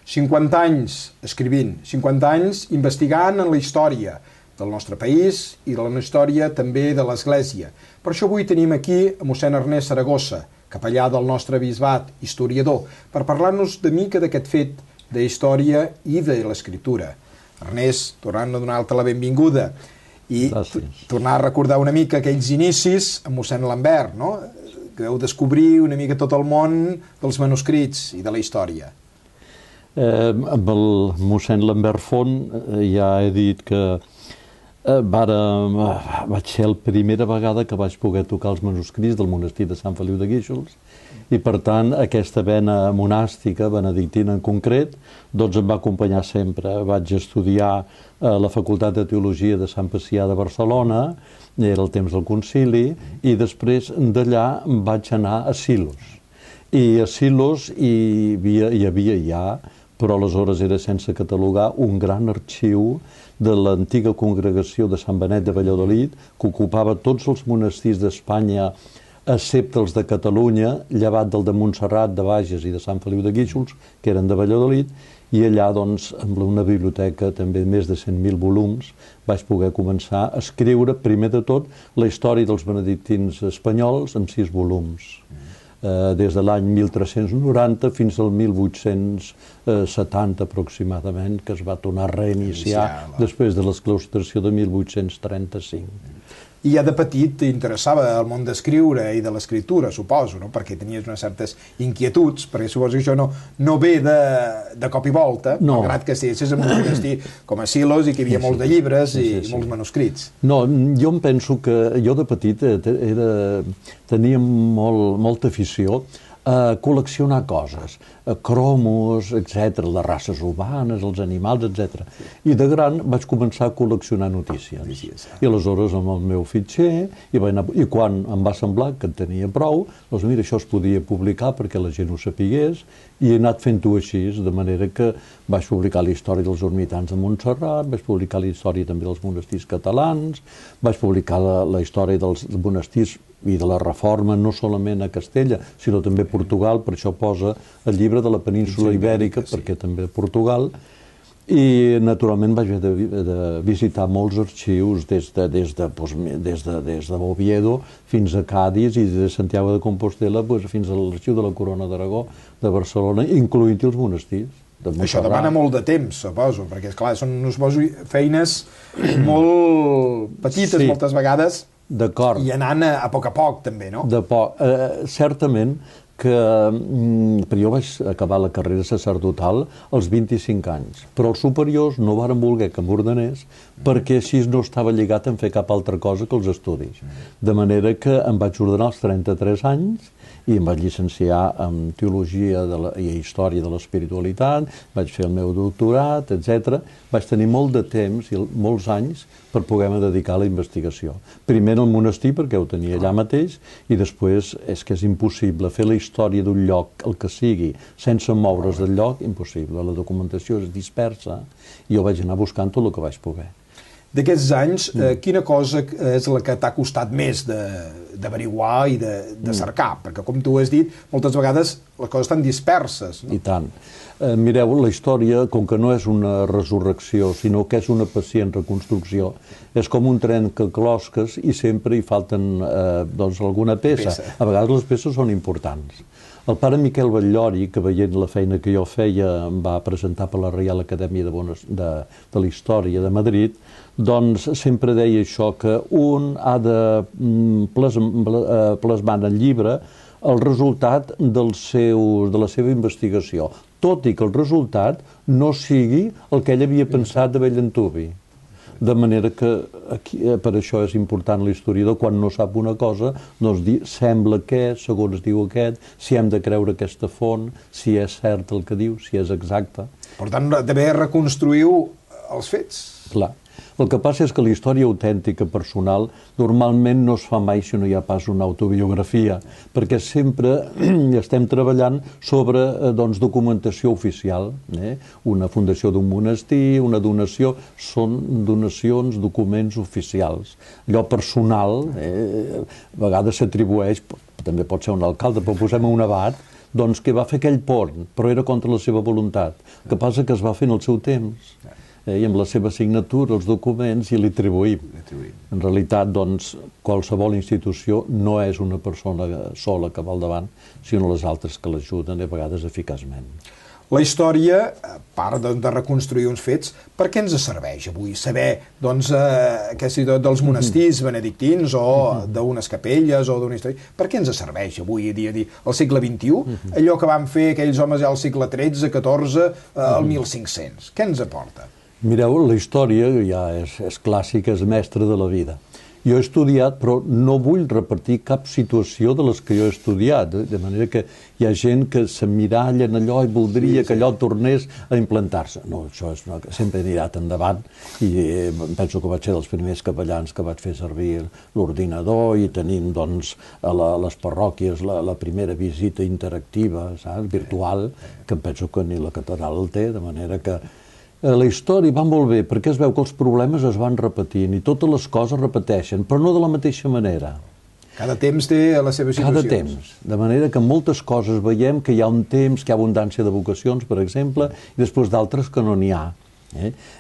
50 anys escrivint, 50 anys investigant en la història del nostre país i de la història també de l'Església. Per això avui tenim aquí a mossèn Ernest Saragossa, capellà del nostre bisbat, historiador, per parlar-nos de mica d'aquest fet de història i de l'escriptura. Ernest, tornant a donar-te la benvinguda i tornar a recordar una mica aquells inicis amb mossèn Lambert, no? Que vau descobrir una mica tot el món dels manuscrits i de la història. Amb el mossèn Lambert Font ja he dit que vaig ser la primera vegada que vaig poder tocar els manuscrits del monestir de Sant Feliu de Guíxols i per tant aquesta vena monàstica, benedictina en concret, doncs em va acompanyar sempre. Vaig estudiar a la Facultat de Teologia de Sant Pacià de Barcelona, era el temps del concili, i després d'allà vaig anar a Silos. I a Silos hi havia ja, però aleshores era sense catalogar, un gran arxiu de l'antiga congregació de Sant Benet de Valladolid, que ocupava tots els monestirs d'Espanya, excepte els de Catalunya, llevat del de Montserrat, de Bages i de Sant Feliu de Guíxols, que eren de Valladolid, i allà, doncs, amb una biblioteca també de més de 100.000 volums, vaig poder començar a escriure, primer de tot, la història dels benedictins espanyols en 6 volums. Des de l'any 1390 fins al 1870 aproximadament, que es va tornar a reiniciar després de l'exclaustració de 1835. I ja de petit t'interessava el món d'escriure i de l'escriptura, suposo, no? Perquè tenies unes certes inquietuds, perquè suposo que això no ve de cop i volta, malgrat que estiguessis en un monestir com a Silos i que hi havia molts de llibres i molts manuscrits. No, jo em penso que jo de petit tenia molta afició a col·leccionar coses, cromos, etc., les races urbanes, els animals, etc. I de gran vaig començar a col·leccionar notícies. I aleshores amb el meu fitxer, i quan em va semblar que en tenia prou, doncs mira, això es podia publicar perquè la gent ho sapigués, i he anat fent-ho així, de manera que vaig publicar la història dels ermitans de Montserrat, vaig publicar la història també dels monestirs catalans, vaig publicar la història dels monestirs i de la reforma no solament a Castella, sinó també a Portugal, per això posa el llibre de la península ibèrica, perquè també a Portugal, i naturalment vaig haver de visitar molts arxius des d'Oviedo fins a Cádiz i des de Santiago de Compostela fins a l'arxiu de la Corona d'Aragó de Barcelona, incloent-hi els monestirs. Això demana molt de temps, suposo, perquè, esclar, són feines molt petites moltes vegades, i anant a poc, també, no? Certament que jo vaig acabar la carrera sacerdotal als 25 anys, però els superiors no varen voler que m'ordenés perquè així no estava lligat a fer cap altra cosa que els estudis. De manera que em vaig ordenar als 33 anys i em vaig llicenciar en Teologia i Història de l'Espiritualitat, vaig fer el meu doctorat, etc. Vaig tenir molt de temps i molts anys per poder-me dedicar a la investigació. Primer al monestir, perquè ho tenia allà mateix, i després és que és impossible fer la història d'un lloc, el que sigui, sense moure's del lloc, impossible. La documentació és dispersa i jo vaig anar buscant tot el que vaig poder. D'aquests anys, quina cosa és la que t'ha costat més d'averiguar i de cercar? Perquè, com tu has dit, moltes vegades les coses estan disperses. I tant. Mireu, la història, com que no és una resurrecció, sinó que és una pacient reconstrucció, és com un tren que closques i sempre hi falten alguna peça. A vegades les peces són importants. El pare Miquel Batllori, que veient la feina que jo feia em va presentar per la Reial Acadèmia de la Història de Madrid, doncs sempre deia això, que un ha de plasmar en el llibre el resultat de la seva investigació, tot i que el resultat no sigui el que ell havia pensat de bell antuvi. De manera que per això és important l'historiador, quan no sap una cosa, doncs dir, sembla que, segons diu aquest, si hem de creure aquesta font, si és cert el que diu, si és exacte. Per tant, també reconstruïu els fets. Clar. El que passa és que la història autèntica personal normalment no es fa mai si no hi ha pas una autobiografia, perquè sempre estem treballant sobre documentació oficial. Una fundació d'un monestir, una donació, són donacions, documents oficials. Allò personal, a vegades s'atribueix, també pot ser un alcalde, però posem un abat, doncs que va fer aquell pont, però era contra la seva voluntat. El que passa que es va fer en el seu temps, i amb la seva signatura, els documents, i li atribuïm. En realitat, doncs, qualsevol institució no és una persona sola que va al davant, sinó les altres que l'ajuden, a vegades eficaçment. La història, a part de reconstruir uns fets, per què ens serveix avui saber dels monestirs benedictins o d'unes capelles o d'una història? Per què ens serveix avui dia al segle XXI allò que van fer aquells homes ja al segle XIII, XIV, al 1500? Què ens aporta? Mireu, la història ja és clàssica, és mestra de la vida. Jo he estudiat, però no vull repetir cap situació de les que jo he estudiat, de manera que hi ha gent que s'emmiralla en allò i voldria que allò tornés a implantar-se. No, això és sempre he mirat endavant i penso que vaig ser dels primers capellans que vaig fer servir l'ordinador i tenim, doncs, a les parròquies la primera visita interactiva, saps, virtual, que em penso que ni la catedral el té, de manera que la història va molt bé perquè es veu que els problemes es van repetint i totes les coses repeteixen, però no de la mateixa manera. Cada temps té les seves situacions. Cada temps. De manera que en moltes coses veiem que hi ha un temps, que hi ha abundància de vocacions, per exemple, i després d'altres que no n'hi ha.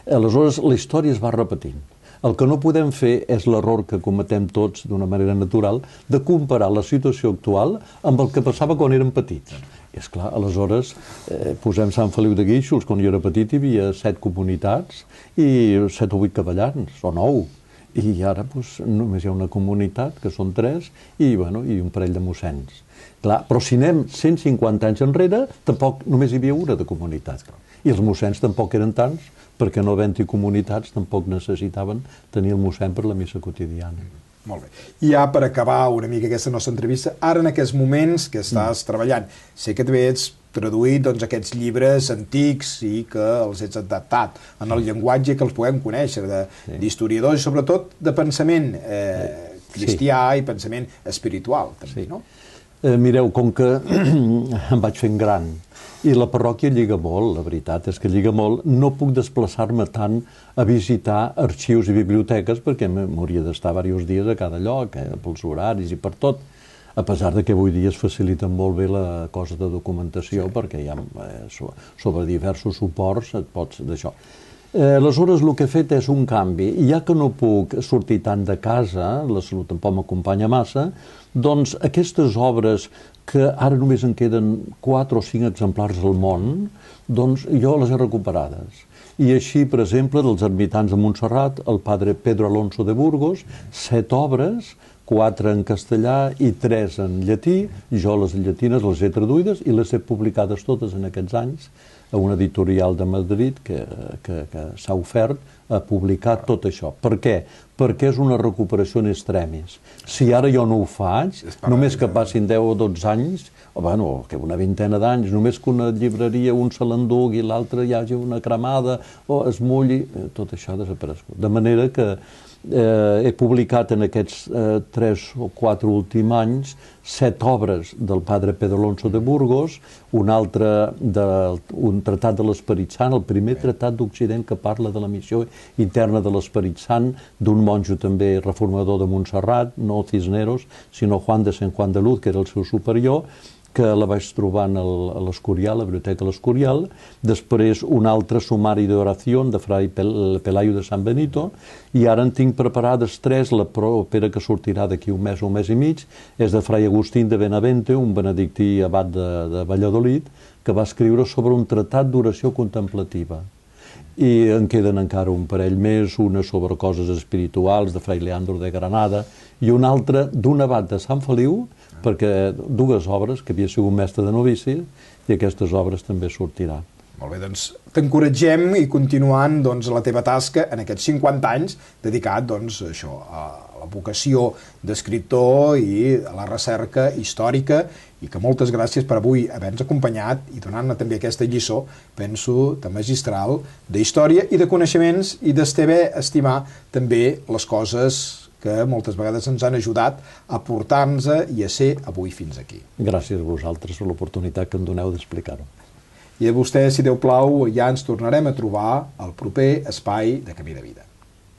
Aleshores, la història es va repetint. El que no podem fer és l'error que cometem tots d'una manera natural de comparar la situació actual amb el que passava quan érem petits. I esclar, aleshores posem Sant Feliu de Guíxols, quan jo era petit hi havia 7 comunitats i 7 o 8 capellans, o 9. I ara només hi ha una comunitat, que són 3, i un parell de mossens. Clar, però si anem 150 anys enrere, tampoc només hi havia una de comunitat. I els mossens tampoc eren tants, perquè no havent-hi comunitats tampoc necessitaven tenir el mossèn per la missa quotidiana. Molt bé. I ja per acabar una mica aquesta nostra entrevista, ara en aquests moments que estàs treballant, sé que també ets traduït aquests llibres antics i que els ets adaptat en el llenguatge que els puguem conèixer, d'historiadors i sobretot de pensament cristià i pensament espiritual, també, no? Mireu, com que em vaig fent gran i la parròquia lliga molt, la veritat és que lliga molt, no puc desplaçar-me tant a visitar arxius i biblioteques perquè m'hauria d'estar diversos dies a cada lloc, pels horaris i per tot, a pesar de que avui dia es facilita molt bé la cosa de documentació perquè hi ha sobre diversos suports et pots d'això. Aleshores, el que he fet és un canvi. I ja que no puc sortir tant de casa, la salut tampoc m'acompanya massa, doncs aquestes obres que ara només en queden 4 o 5 exemplars al món, doncs jo les he recuperades. I així, per exemple, dels ermitans de Montserrat, el padre Pedro Alonso de Burgos, 7 obres, 4 en castellà i 3 en llatí. Jo les llatines les he traduïdes i les he publicades totes en aquests anys a una editorial de Madrid que s'ha ofert a publicar tot això. Per què? Perquè és una recuperació en extremis. Si ara jo no ho faig, només que passin 10 o 12 anys, o que una vintena d'anys, només que una llibreria un se l'endugui i l'altra hi hagi una cremada o es mulli, tot això ha desaparegut. De manera que he publicat en aquests 3 o 4 últims anys 7 obres del padre Pedro Alonso de Burgos, un altre un tractat de l'Esperit Sant, el primer tractat d'Occident que parla de la missió interna de l'Esperit Sant, d'un monjo també reformador de Montserrat, no Cisneros, sinó Juan de Sant Juan de Luz, que era el seu superior, que la vaig trobar a l'Escorial, a la Biblioteca l'Escorial, després un altre sumari d'oració de Fray Pelayo de San Benito, i ara en tinc preparades 3, la propera que sortirà d'aquí un mes o un mes i mig, és de Fray Agustín de Benavente, un benedictí abat de Valladolid, que va escriure sobre un tractat d'oració contemplativa. I en queden encara un parell més, una sobre coses espirituals de Fray Leandro de Granada i una altra d'un abat de Sant Feliu, perquè 2 obres, que havia sigut mestre de novici, i aquestes obres també sortiran. Molt bé, doncs t'encoratgem i continuant la teva tasca en aquests 50 anys dedicat a la vocació d'escriptor i a la recerca històrica, i que moltes gràcies per avui haver-nos acompanyat i donar-ne també aquesta lliçó, penso, de magistral, d'història i de coneixements i d'estar estimar també les coses que moltes vegades ens han ajudat a portar-nos i a ser avui fins aquí. Gràcies a vosaltres per l'oportunitat que em doneu d'explicar-ho. I a vostè, si Déu plau, ja ens tornarem a trobar al proper espai de Camí de Vida.